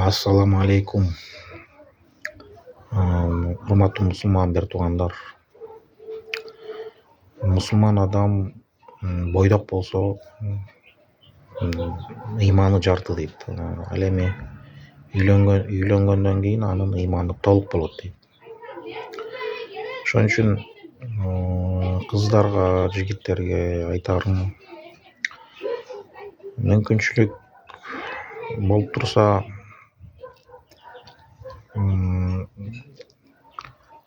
Ассаламу алейкум. Урматтуу мусулман бир туугандар. Мусулман адам бойдок болсо ыйманы жарты дейт. Ал эми үйлөнгөндөн кийин анын ыйманы толук болот дейт. Ошон үчүн кыздарга, жигиттерге айтарым, мүмкүнчүлүк болуп турса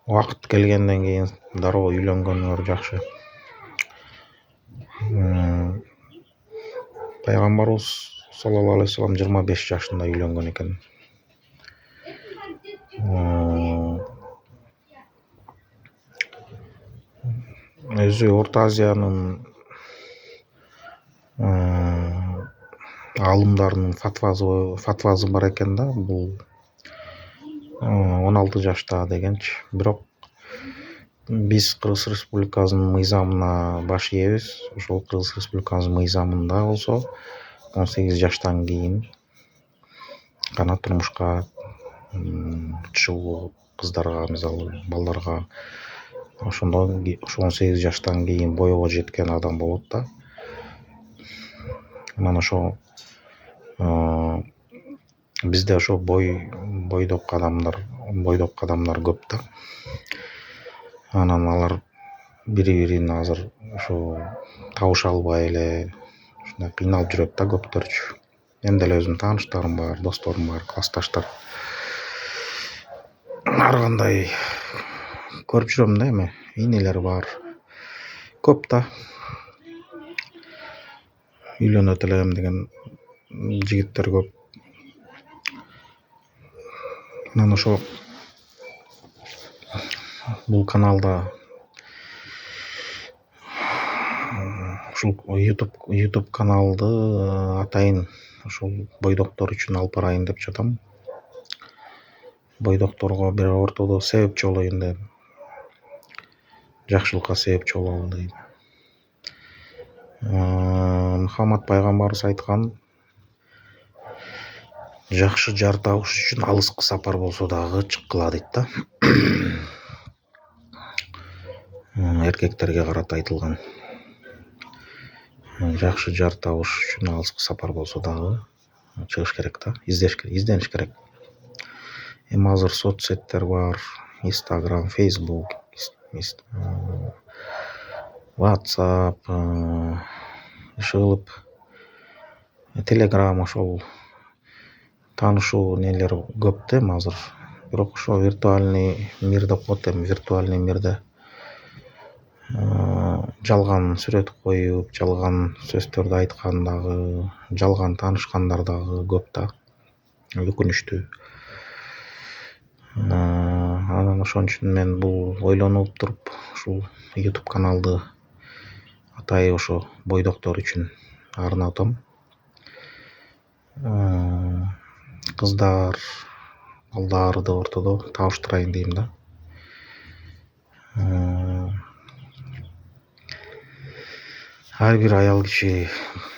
убакыт келгенден кийин дароо үйлөнгөнүңөр жакшы. Пайгамбарыбыз саллаллаху алейхи вассалам 25 жашында үйлөнгөн экен. Өзү Орто Азиянын алымдарынын фатвасы бар экен да, бул 16 жашта дегенчи. Бирок биз Кыргыз Республикасынын мыйзамына баш ийебиз. Ошол Кыргыз Республикасынын мыйзамында болсо 18 жаштан кийин гана турмушка чыгуу кыздарга, мисалы балдарга ошо 18 жаштан кийин бойго жеткен адам болот да. Анан ошо бизде ошо бойдок адамдар көп да. Анан алар бири-бирин азыр ошо табыша албай эле ушундай кыйналып жүрөт да көптөрчү. Мен деле өзүмдүн тааныштарым бар, досторум бар, классташтар. Ар кандай көрүп жүрөм да, эмиийнелер бар. Көп да. Үйлөнөт элем деген жигиттер көп. Анан ошо бул каналда ушул YouTube каналды атайын ушул бойдоктор үчүн алып барайын деп жатам. Бойдокторго бир ортодо себепчи болоюн деп, жакшылыкка себепчи бололу дейм. Мухаммад пайгамбарыбыз айткан, жакшы жар табыш үчүн алыскы сапар болсо дагы чыккыла дейт да. Эркектерге карата айтылган. Жакшы жар табыш үчүн алыскы сапар болсо дагы чыгыш керек да, издениш керек. Эми азыр соцсеттер бар, Instagram, Facebook, WhatsApp, иши кылып Telegram, ошол таанышуу нелер көп да эми азыр. Бирок ошо виртуальный мир деп коет эми, виртуальный мирде жалган сүрөт коюп, жалган сөздөрдү айткан дагы, жалган таанышкандар дагы көп да. Өкүнүчтүү. Анан ошон үчүн мен бул ойлонуп туруп ушул YouTube каналды атайын ошо бойдоктор үчүн арнатам. Кыздар, балдарды ортодо табыштырайын дейм да. Ар бир аял киши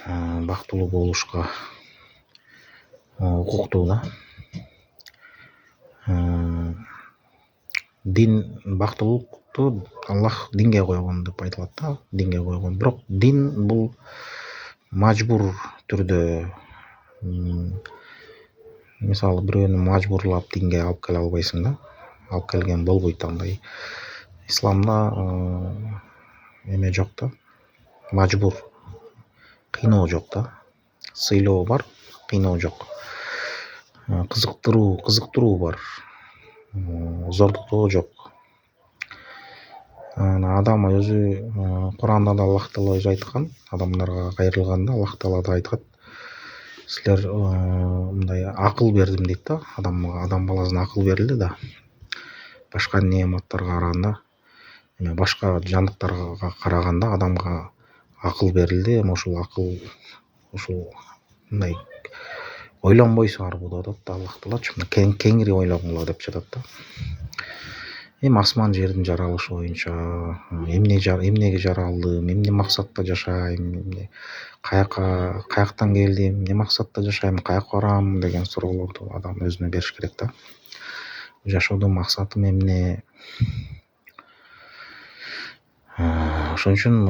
бактылуу болушка укуктуу да. Дин бактылуулукту Аллах динге койгон деп айтылат да, динге койгон. Бирок дин бул мажбур түрдө, мисалы бирөөнү мажбурлап динге алып келе албайсың да, алып келген болбойт андай. Исламда эме жок да, мажбур, кыйноо жок да. Сыйлоо бар, кыйноо жок. Кызыктыруу бар, зордуктоо жок. Адам өзү Куранда да Аллах Таала өзү айткан, адамдарга кайрылганда Аллах Таала да айткан, силер мындай акыл бердим дейт да, адам баласына акыл берилди да. Башка неаматтарга караганда, башка жандыктарга караганда адамга акыл берилди. Эми ушул акыл ушул мындай ойлонбойсуңар бу деп Аллах Таалачы, кеңири ойлонгула деп жатат да. эми асман жердин жаралышы боюнча эмнеге жаралдым, эмне максатта жашайм, каяктан келдим, эмне максатта жашайм, каяка барам деген суроолорду адам өзүнө бериш керек да. Жашоодон максатым эмне? Ошон үчүн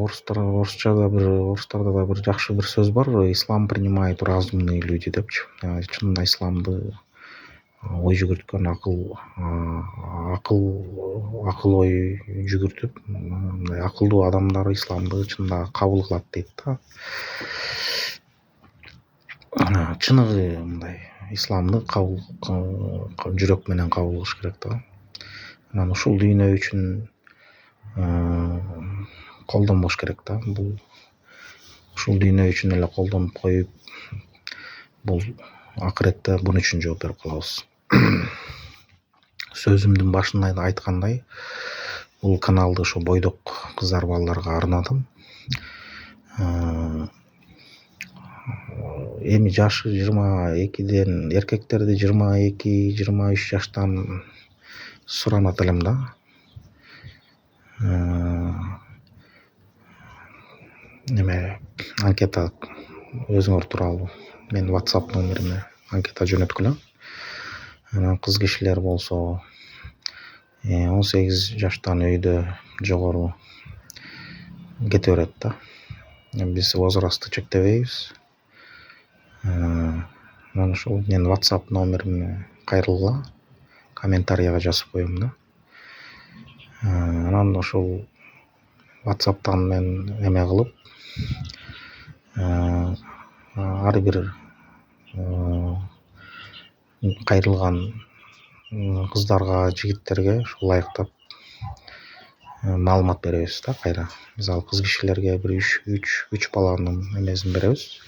орустарда да бир жакшы бир сөз бар: ислам принимают разумные люди депчи. Чынында исламды ой жүгүрткөн акыл ой жүгүртүп, мындай акылдуу адамдар исламды чынында кабыл кылат дейт да. Чыныгы мындай исламды жүрөк менен кабыл кылыш керек да. Анан ушул дүйнө үчүн колдонбош керек да. Бул ушул дүйнө үчүн эле колдонуп коюп, бул акыретте бун үчүн жооп берип калабыз. Сөзүмдүн башында айткандай, бул каналды ошо бойдок кыздар балдарга арнадым. Эми жашы 22ден эркектерди 22-23 жаштан суранат элем да. Неме анкета өзүңөр тууралуу мен WhatsApp номериме анкета жөнөткүлө. Анан кыз кишилер болсо 18 жаштан өйдө жогору кете берет да. Биз возрастты чектебейбиз. Анан ошол менин WhatsApp номериме кайрылгыла, комментарийга жазып коем да. Анан ошол WhatsApp'тан мен эме кылып, ар бир кайрылган кыздарга, жигиттерге ушул ылайыктап маалымат беребиз да кайра. Мисалы кыз кишилерге бир 3 баланын эмесин беребиз.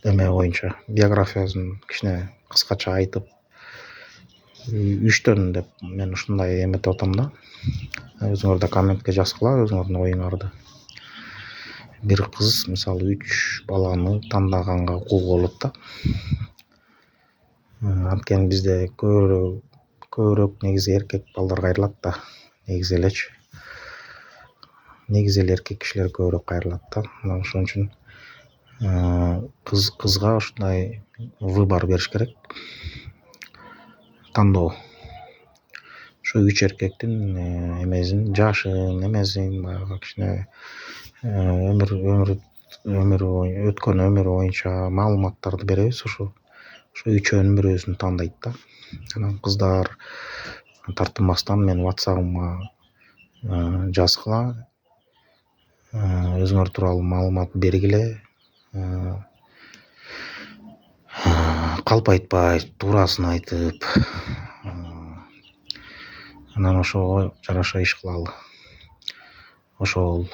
Эме боюнча биографиясын кичине кыскача айтып, 3төн деп мен ушундай эметип атам да. Өзүңөр да комментке жазгыла өзүңөрдүн оюңарды. Бир кыз мисалы 3 баланы тандаганга укугу болот да. Анткени бизде көбүрөөк негизи эркек балдар кайрылат да, негизи элечи. Негизи эле эркек кишилер көбүрөөк кайрылат да. Ошон үчүн кызга ушундай выбор бериш керек. Тандоо. Ошо 3 эркектин эмесин, жашын, эмесин, баягы кичине өткөн өмүрү боюнча маалыматтарды беребиз. Ошо үчөөнүн бирөөсүн тандайт да. Анан кыздар тартынбастан мен WhatsApp'ыма жазгыла, өзүңөр тууралуу маалымат бергиле. Калп айтпай, туурасын айтып, анан ошого жараша иш кылалы. Ошол